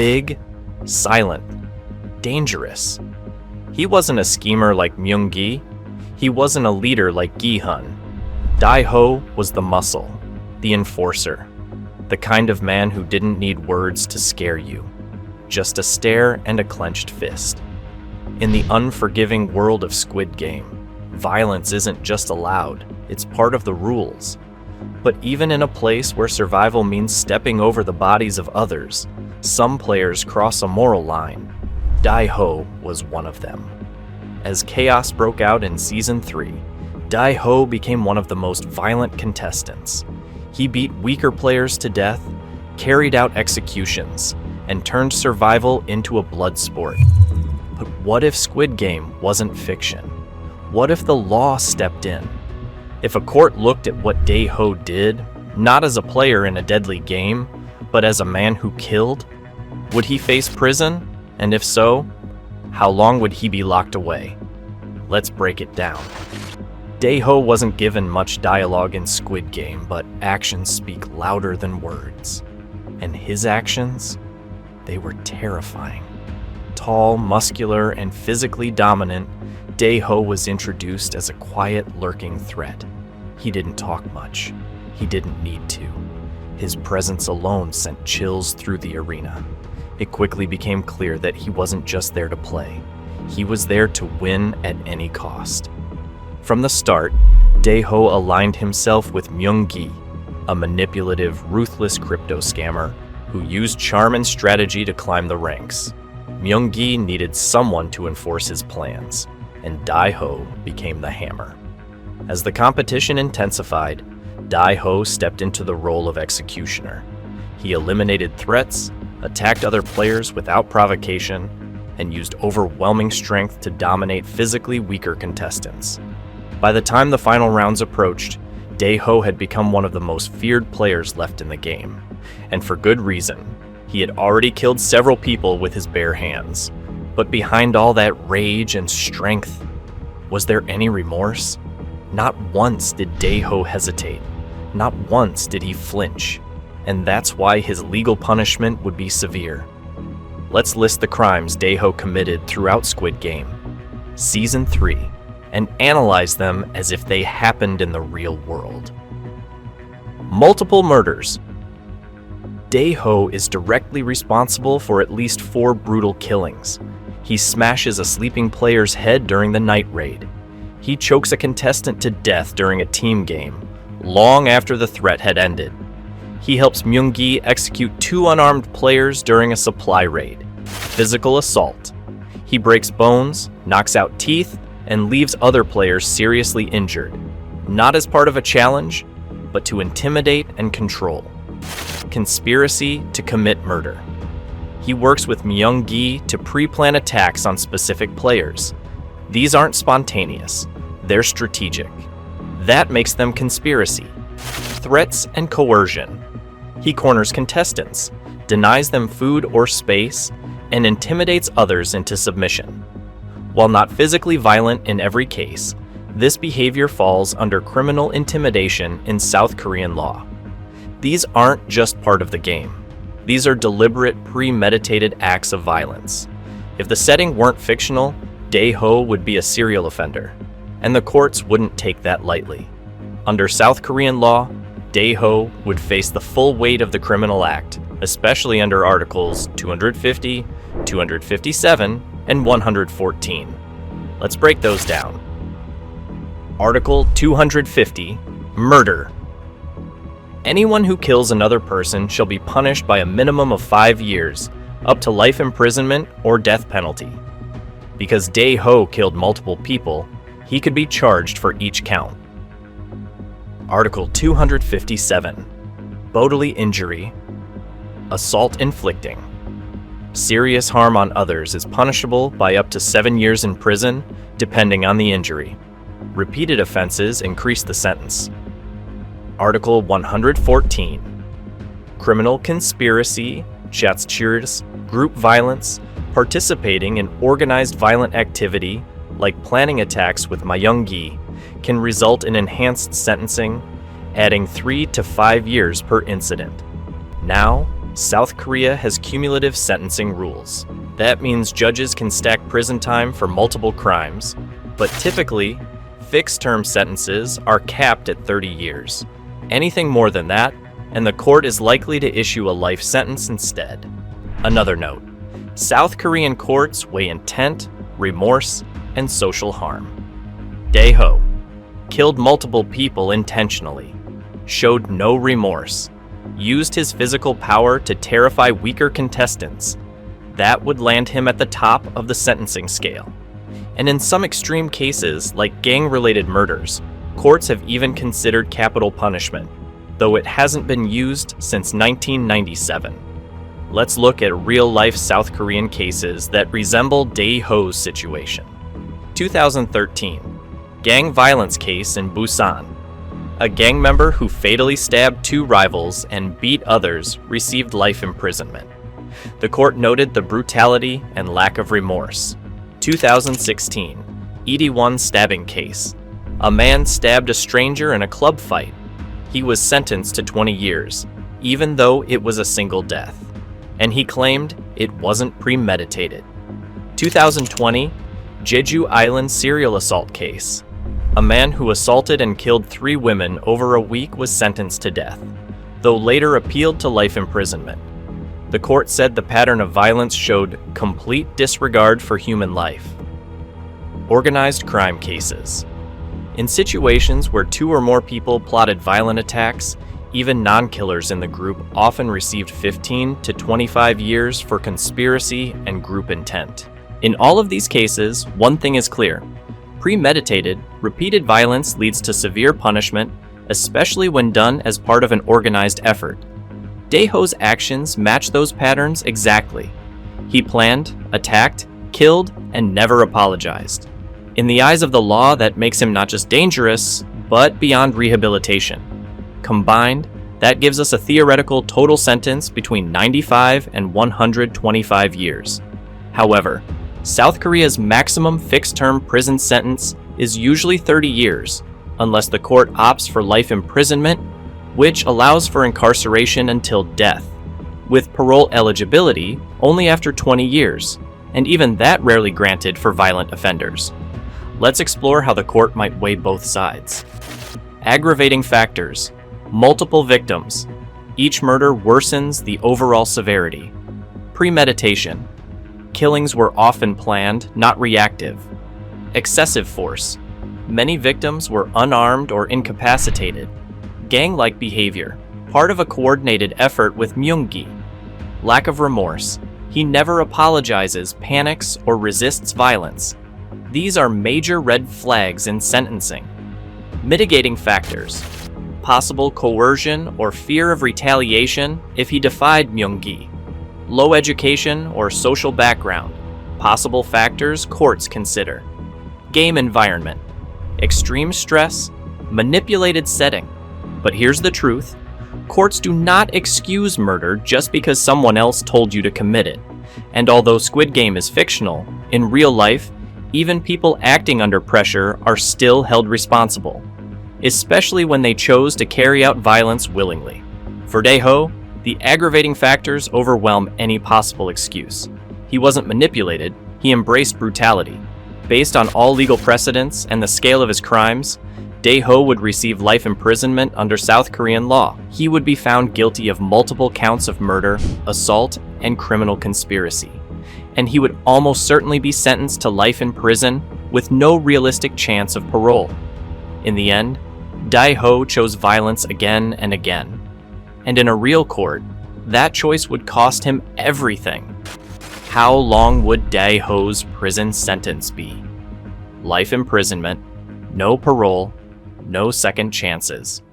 big, silent, dangerous. He wasn't a schemer like Myung-gi. He wasn't a leader like Gi-hun. Dae Ho was the muscle, the enforcer, the kind of man who didn't need words to scare you, just a stare and a clenched fist. In the unforgiving world of Squid Game, violence isn't just allowed, it's part of the rules. But even in a place where survival means stepping over the bodies of others, some players cross a moral line. Dae Ho was one of them. As chaos broke out in Season 3, Dae Ho became one of the most violent contestants. He beat weaker players to death, carried out executions, and turned survival into a blood sport. But what if Squid Game wasn't fiction? What if the law stepped in? If a court looked at what Dae Ho did, not as a player in a deadly game, but as a man who killed, would he face prison? And if so, how long would he be locked away? Let's break it down. Dae Ho wasn't given much dialogue in Squid Game, but actions speak louder than words. And his actions? They were terrifying. Tall, muscular, and physically dominant, Dae Ho was introduced as a quiet, lurking threat. He didn't talk much. He didn't need to. His presence alone sent chills through the arena. It quickly became clear that he wasn't just there to play. He was there to win at any cost. From the start, Dae Ho aligned himself with Myung-gi, a manipulative, ruthless crypto scammer who used charm and strategy to climb the ranks. Myung-gi needed someone to enforce his plans, and Dae Ho became the hammer. As the competition intensified, Dae Ho stepped into the role of executioner. He eliminated threats, attacked other players without provocation, and used overwhelming strength to dominate physically weaker contestants. By the time the final rounds approached, Dae Ho had become one of the most feared players left in the game, and for good reason. He had already killed several people with his bare hands. But behind all that rage and strength, was there any remorse? Not once did Dae Ho hesitate. Not once did he flinch. And that's why his legal punishment would be severe. Let's list the crimes Dae Ho committed throughout Squid Game, Season 3, and analyze them as if they happened in the real world. Multiple murders. Dae Ho is directly responsible for at least 4 brutal killings. He smashes a sleeping player's head during the night raid. He chokes a contestant to death during a team game, long after the threat had ended. He helps Myung-gi execute 2 unarmed players during a supply raid. Physical assault. He breaks bones, knocks out teeth, and leaves other players seriously injured, not as part of a challenge, but to intimidate and control. Conspiracy to commit murder. He works with Myung-gi to pre-plan attacks on specific players. These aren't spontaneous, they're strategic. That makes them conspiracy. Threats and coercion. He corners contestants, denies them food or space, and intimidates others into submission. While not physically violent in every case, this behavior falls under criminal intimidation in South Korean law. These aren't just part of the game. These are deliberate, premeditated acts of violence. If the setting weren't fictional, Dae Ho would be a serial offender, and the courts wouldn't take that lightly. Under South Korean law, Dae Ho would face the full weight of the criminal act, especially under Articles 250, 257, and 114. Let's break those down. Article 250, Murder. Anyone who kills another person shall be punished by a minimum of 5 years, up to life imprisonment or death penalty. Because Dae Ho killed multiple people, he could be charged for each count. Article 257, Bodily injury. Assault inflicting. Serious harm on others is punishable by up to 7 years in prison, depending on the injury. Repeated offenses increase the sentence. Article 114, Criminal conspiracy, chatschirs, group violence, participating in organized violent activity, like planning attacks with Myung-gi, can result in enhanced sentencing, adding 3 to 5 years per incident. Now, South Korea has cumulative sentencing rules. That means judges can stack prison time for multiple crimes, but typically, fixed-term sentences are capped at 30 years. Anything more than that, and the court is likely to issue a life sentence instead. Another note, South Korean courts weigh intent, remorse, and social harm. Dae Ho killed multiple people intentionally, showed no remorse, used his physical power to terrify weaker contestants. That would land him at the top of the sentencing scale. And in some extreme cases, like gang-related murders, courts have even considered capital punishment, though it hasn't been used since 1997. Let's look at real-life South Korean cases that resemble Dae Ho's situation. 2013, gang violence case in Busan. A gang member who fatally stabbed two rivals and beat others received life imprisonment. The court noted the brutality and lack of remorse. 2016, Itaewon stabbing case. A man stabbed a stranger in a club fight. He was sentenced to 20 years, even though it was a single death. And he claimed it wasn't premeditated. 2020, Jeju Island serial assault case. A man who assaulted and killed 3 women over a week was sentenced to death, though later appealed to life imprisonment. The court said the pattern of violence showed complete disregard for human life. Organized crime cases. In situations where 2 or more people plotted violent attacks, even non-killers in the group often received 15 to 25 years for conspiracy and group intent. In all of these cases, one thing is clear. Premeditated, repeated violence leads to severe punishment, especially when done as part of an organized effort. Dae Ho's actions match those patterns exactly. He planned, attacked, killed, and never apologized. In the eyes of the law, that makes him not just dangerous, but beyond rehabilitation. Combined, that gives us a theoretical total sentence between 95 and 125 years. However, South Korea's maximum fixed-term prison sentence is usually 30 years, unless the court opts for life imprisonment, which allows for incarceration until death, with parole eligibility only after 20 years, and even that rarely granted for violent offenders. Let's explore how the court might weigh both sides. Aggravating factors. Multiple victims. Each murder worsens the overall severity. Premeditation. Killings were often planned, not reactive. Excessive force. Many victims were unarmed or incapacitated. Gang-like behavior, part of a coordinated effort with Myung-gi. Lack of remorse. He never apologizes, panics, or resists violence. These are major red flags in sentencing. Mitigating factors. Possible coercion or fear of retaliation if he defied Myung-gi. Low education or social background. Possible factors courts consider. Game environment. Extreme stress. Manipulated setting. But here's the truth. Courts do not excuse murder just because someone else told you to commit it. And although Squid Game is fictional, in real life, even people acting under pressure are still held responsible, especially when they chose to carry out violence willingly. For Dae Ho, the aggravating factors overwhelm any possible excuse. He wasn't manipulated, he embraced brutality. Based on all legal precedents and the scale of his crimes, Dae Ho would receive life imprisonment under South Korean law. He would be found guilty of multiple counts of murder, assault, and criminal conspiracy. And he would almost certainly be sentenced to life in prison with no realistic chance of parole. In the end, Dae Ho chose violence again and again. And in a real court, that choice would cost him everything. How long would Dae Ho's prison sentence be? Life imprisonment, no parole, no second chances.